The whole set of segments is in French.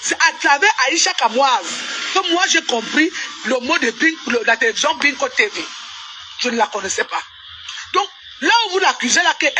c'est à travers Aïcha Kamoise que moi j'ai compris le mot de Pink, la télévision Binko TV. Je ne la connaissais pas. Donc, là où vous l'accusez, là, qu'elle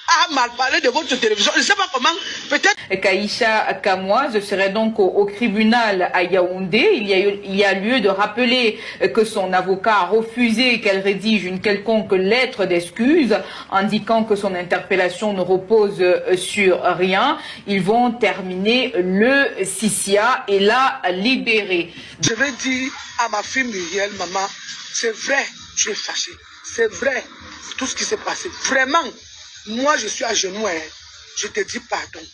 a mal parlé de votre télévision, je ne sais pas comment, peut-être... Aïcha Kamoise serait donc au tribunal à Yaoundé. Il y a lieu de rappeler que son avocat a refusé qu'elle rédige une quelconque lettre d'excuse, indiquant que son interpellation ne repose sur rien. Ils vont terminer le CICIA et la libérer. Je vais dire à ma fille Muriel, maman, c'est vrai, tu es fâchée. C'est vrai, tout ce qui s'est passé. Vraiment, moi je suis à genoux, hein. Je te dis pardon.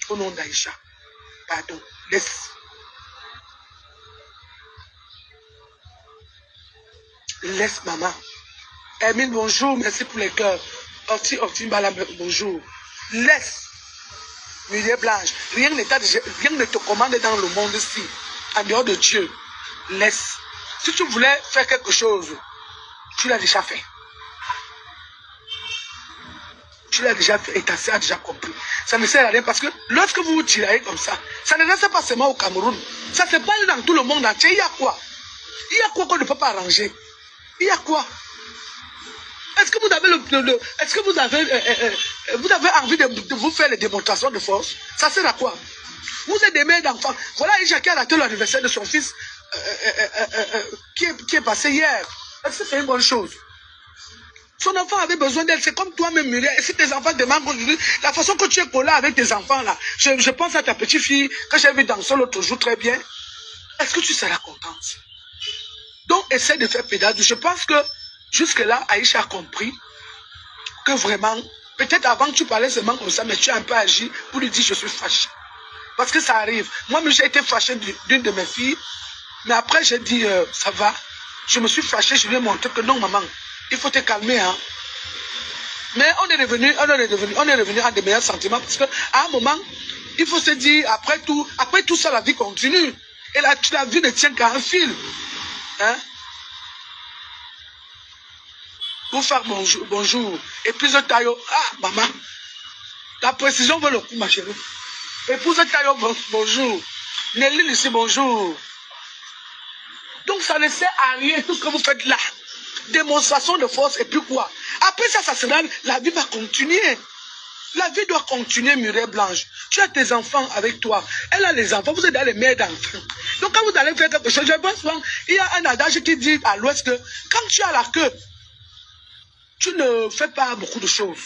Au nom d'Aïcha, pardon, laisse. Laisse maman. Hermine, bonjour, merci pour les cœurs. Mbala, bonjour. Laisse. Muriel Blanche, rien ne te commande dans le monde ici, en dehors de Dieu. Laisse. Si tu voulais faire quelque chose, tu l'as déjà fait. Tu l'as déjà fait et ta soeur a déjà compris. Ça ne sert à rien parce que lorsque vous vous tirez comme ça ne reste pas seulement au Cameroun. Ça se passe dans tout le monde entier. Il y a quoi? Il y a quoi qu'on ne peut pas arranger? Il y a quoi? Est-ce que vous avez est-ce que vous avez envie de vous faire les démonstrations de force? Ça sert à quoi? Vous êtes des mères d'enfants. Voilà Aïcha qui a raté l'anniversaire de son fils qui est passé hier. Est-ce que c'est une bonne chose? Son enfant avait besoin d'elle, c'est comme toi-même, Muriel. Et si tes enfants demandent aujourd'hui, la façon que tu es collé avec tes enfants là, je pense à ta petite fille que j'ai vue danser l'autre jour très bien. Est-ce que tu seras contente? Donc, essaie de faire pédale. Je pense que jusque-là, Aïcha a compris que vraiment, peut-être avant que tu parlais seulement comme ça, mais tu as un peu agi pour lui dire je suis fâché. Parce que ça arrive. Moi-même, j'ai été fâché d'une de mes filles, mais après, j'ai dit ça va. Je me suis fâché, je lui ai montré que non, maman. Il faut te calmer, hein. Mais on est revenu à des meilleurs sentiments parce qu'à un moment, il faut se dire, après tout ça, la vie continue. Et la vie ne tient qu'à un fil. Hein? Pour faire bonjour. Épouse Tayo, ah, maman. La précision vaut le coup, ma chérie. Épouse Tayo, bonjour. Nelly, ici, bonjour. Donc, ça ne sert à rien, tout ce que vous faites là. Démonstration de force et puis quoi? Après ça, ça sera, la vie va continuer. La vie doit continuer, Muriel Blanche. Tu as tes enfants avec toi. Elle a les enfants, vous êtes dans les mères d'enfants. Donc quand vous allez faire quelque chose, je pense souvent, il y a un adage qui dit à l'ouest que quand tu as la queue, tu ne fais pas beaucoup de choses.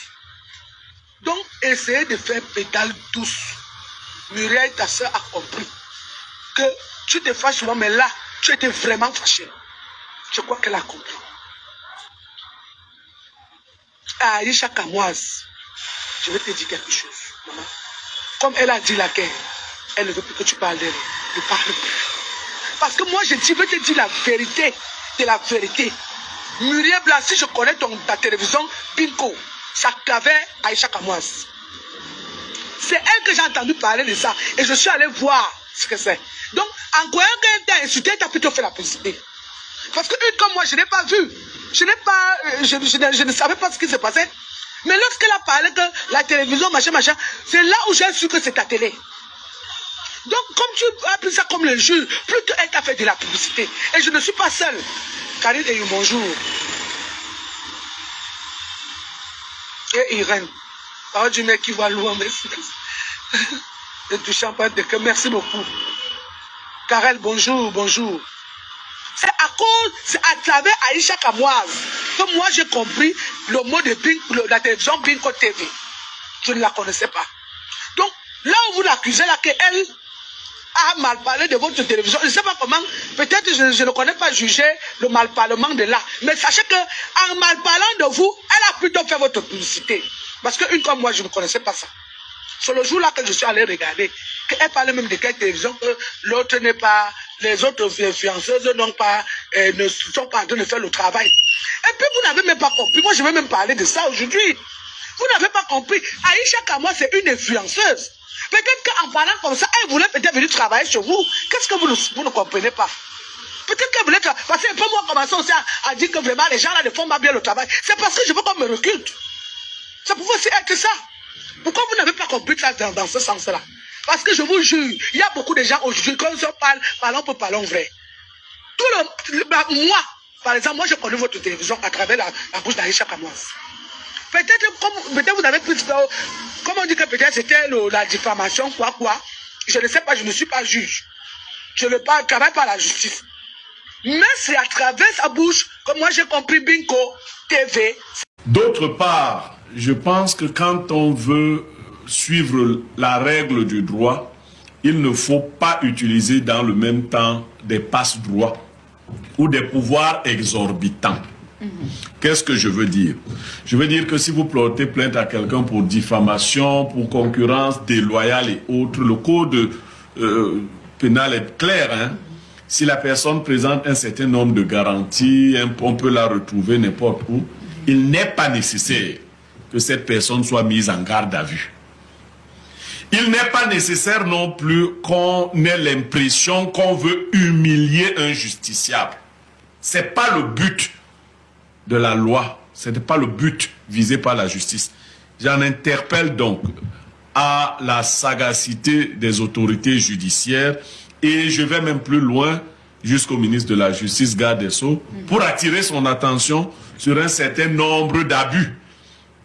Donc essayez de faire pédale douce. Muriel, ta soeur a compris que tu te fâches souvent, mais là, tu étais vraiment fâché. Je crois qu'elle a compris. Aïcha Kamoise, je vais te dire quelque chose, maman. Comme elle a dit la guerre, elle ne veut plus que tu parles d'elle. Ne parle plus. Parce que moi, je veux te dire la vérité de la vérité. Muriel Blanc, si je connais ta télévision, Binko, ça clavait Aïcha Kamoise. C'est elle que j'ai entendu parler de ça. Et je suis allé voir ce que c'est. Donc, en croyant qu'elle t'a insulté, elle t'a plutôt fait la publicité. Parce qu'une comme moi, je n'ai pas vu. Je ne savais pas ce qui s'est passé. Mais lorsqu'elle a parlé que la télévision, machin, c'est là où j'ai su que c'est ta télé. Donc, comme tu as pris ça comme le jeu, plutôt elle t'a fait de la publicité. Et je ne suis pas seule. Karine et bonjour. Et Irène. Parole du mec qui va loin, merci. Ne touchant pas de cœur, merci beaucoup. Karel, bonjour, bonjour. C'est à travers Aïcha Kamoise que moi j'ai compris le mot de la télévision Binko TV. Je ne la connaissais pas. Donc, là où vous l'accusez, là, qu'elle a mal parlé de votre télévision, je ne sais pas comment, peut-être je ne connais pas juger le malparlement de là. Mais sachez qu'en mal parlant de vous, elle a plutôt fait votre publicité. Parce qu'une comme moi, je ne connaissais pas ça. C'est le jour-là que je suis allé regarder, qu'elle parlait même de quelle télévision, que l'autre n'est pas, les autres influenceuses ne sont pas en train de faire le travail. Et puis vous n'avez même pas compris. Moi, je vais même parler de ça aujourd'hui. Vous n'avez pas compris. Aïcha Kamoise, c'est une influenceuse. Peut-être qu'en parlant comme ça, elle voulait peut-être venir travailler chez vous. Qu'est-ce que vous ne comprenez pas? Peut-être qu'elle voulait travailler. Parce que peut moi commencer aussi à dire que vraiment les gens là ne font pas bien le travail. C'est parce que je veux qu'on me recule. Ça pouvait aussi être ça. Pourquoi vous n'avez pas compris ça dans ce sens-là? Parce que je vous jure, il y a beaucoup de gens aujourd'hui, quand on parle, parlons vrai. Moi, par exemple, moi je connais votre télévision à travers la bouche d'Aïcha Kamwas. Peut-être vous avez plus, comme on dit que peut-être c'était la diffamation, quoi. Je ne sais pas, je ne suis pas juge. Je ne travaille pas à la justice. Mais c'est à travers sa bouche que moi j'ai compris Binko TV. D'autre part, je pense que quand on veut suivre la règle du droit, il ne faut pas utiliser dans le même temps des passe-droits ou des pouvoirs exorbitants. Qu'est-ce que je veux dire? Je veux dire que si vous portez plainte à quelqu'un pour diffamation, pour concurrence déloyale et autres, le code pénal est clair. Hein? Si la personne présente un certain nombre de garanties, on peut la retrouver n'importe où, il n'est pas nécessaire que cette personne soit mise en garde à vue. Il n'est pas nécessaire non plus qu'on ait l'impression qu'on veut humilier un justiciable. Ce n'est pas le but de la loi, ce n'est pas le but visé par la justice. J'en interpelle donc à la sagacité des autorités judiciaires et je vais même plus loin jusqu'au ministre de la Justice, garde des Sceaux, pour attirer son attention sur un certain nombre d'abus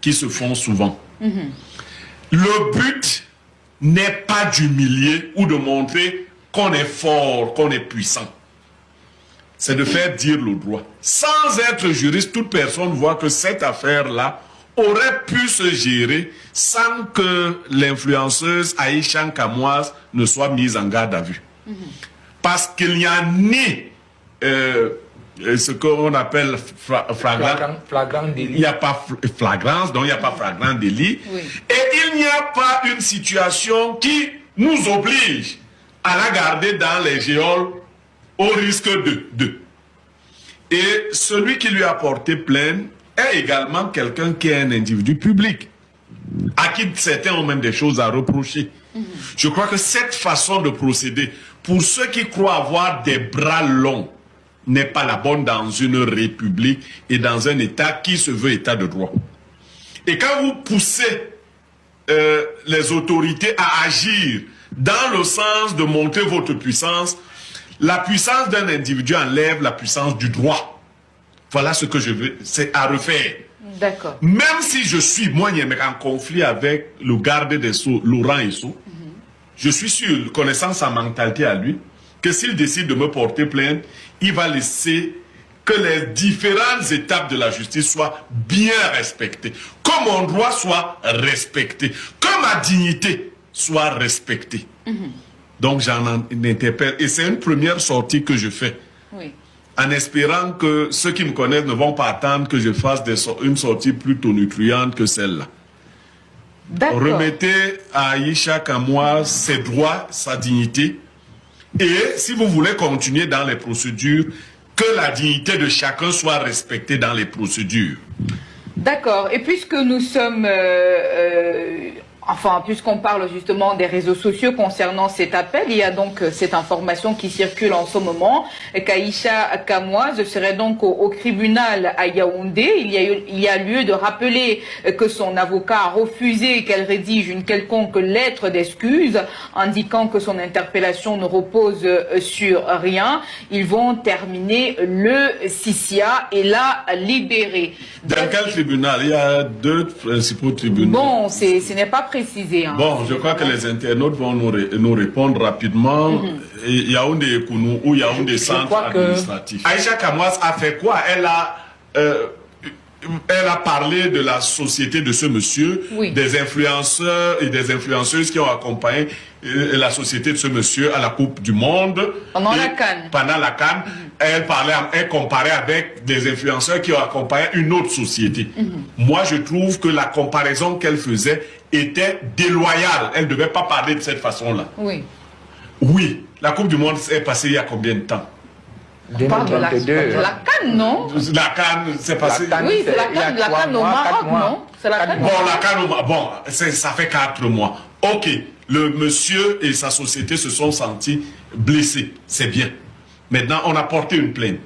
qui se font souvent. Le but n'est pas d'humilier ou de montrer qu'on est fort, qu'on est puissant. C'est de faire dire le droit. Sans être juriste, toute personne voit que cette affaire-là aurait pu se gérer sans que l'influenceuse Aïcha Kamwas ne soit mise en garde à vue. Parce qu'il n'y a ni ce qu'on appelle flagrant délit. Il n'y a pas flagrance, donc il n'y a pas flagrant délit. Oui. Et il n'y a pas une situation qui nous oblige à la garder dans les geôles au risque de. Et celui qui lui a porté plainte est également quelqu'un qui est un individu public, à qui certains ont même des choses à reprocher. Je crois que cette façon de procéder, pour ceux qui croient avoir des bras longs, n'est pas la bonne dans une république et dans un État qui se veut État de droit. Et quand vous poussez les autorités à agir dans le sens de montrer votre puissance, la puissance d'un individu enlève la puissance du droit. Voilà ce que je veux, c'est à refaire. D'accord. Même si je suis, moi, en conflit avec le garde des Sceaux, Laurent Esso, je suis sûr, connaissant sa mentalité à lui, que s'il décide de me porter plainte, il va laisser que les différentes étapes de la justice soient bien respectées, que mon droit soit respecté, que ma dignité soit respectée. Donc j'en interpelle. Et c'est une première sortie que je fais. Oui. En espérant que ceux qui me connaissent ne vont pas attendre que je fasse une sortie plus tonitruante que celle-là. Remettez à Aïcha Kamwas ses droits, sa dignité. Et si vous voulez continuer dans les procédures, que la dignité de chacun soit respectée dans les procédures. D'accord. Et puisque nous sommes... Enfin, puisqu'on parle justement des réseaux sociaux concernant cet appel, il y a donc cette information qui circule en ce moment, qu'Aïcha Kamwas serait donc au tribunal à Yaoundé. Il y a lieu de rappeler que son avocat a refusé qu'elle rédige une quelconque lettre d'excuse, indiquant que son interpellation ne repose sur rien. Ils vont terminer le CICIA et la libérer. Dans quel tribunal? Il y a deux principaux tribunaux. Bon, ce n'est pas précisé. Hein. Bon, je crois que les internautes vont nous répondre rapidement. Yaoundé et Kounou ou Yaoundé centre administratif. Aïcha Kamwas a fait quoi? Elle a parlé de la société de ce monsieur, des influenceurs et des influenceuses qui ont accompagné la société de ce monsieur à la Coupe du Monde. Pendant la CAN. Pendant la CAN, elle comparait avec des influenceurs qui ont accompagné une autre société. Moi, je trouve que la comparaison qu'elle faisait était déloyale. Elle ne devait pas parler de cette façon-là. Oui. Oui, la Coupe du Monde est passée il y a combien de temps? On parle de la CAN, non? La CAN, c'est passé... Oui, c'est la CAN au Maroc, non? C'est la CAN. Bon, la CAN au Maroc, bon, ça fait 4 mois. Ok, le monsieur et sa société se sont sentis blessés, c'est bien. Maintenant, on a porté une plainte.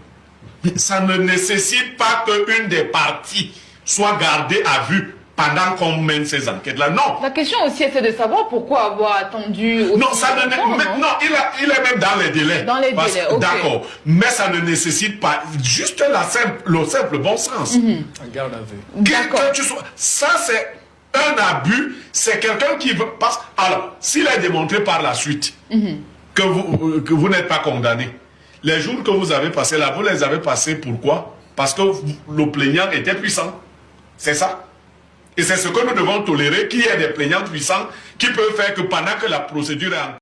Ça ne nécessite pas qu'une des parties soit gardée à vue pendant qu'on mène ces enquêtes-là. Non. La question aussi, c'est de savoir pourquoi avoir attendu... Non, ça ne, non, il est même dans les délais. Dans les délais, ok. D'accord. Mais ça ne nécessite pas juste le simple bon sens. En garde à vue. D'accord. Ça, c'est un abus. C'est quelqu'un qui veut... Alors, s'il est démontré par la suite que vous n'êtes pas condamné, les jours que vous avez passés là, vous les avez passés pourquoi? Parce que le plaignant était puissant. C'est ça. Et c'est ce que nous devons tolérer, qu'il y ait des plaignants puissants qui peuvent faire que pendant que la procédure est en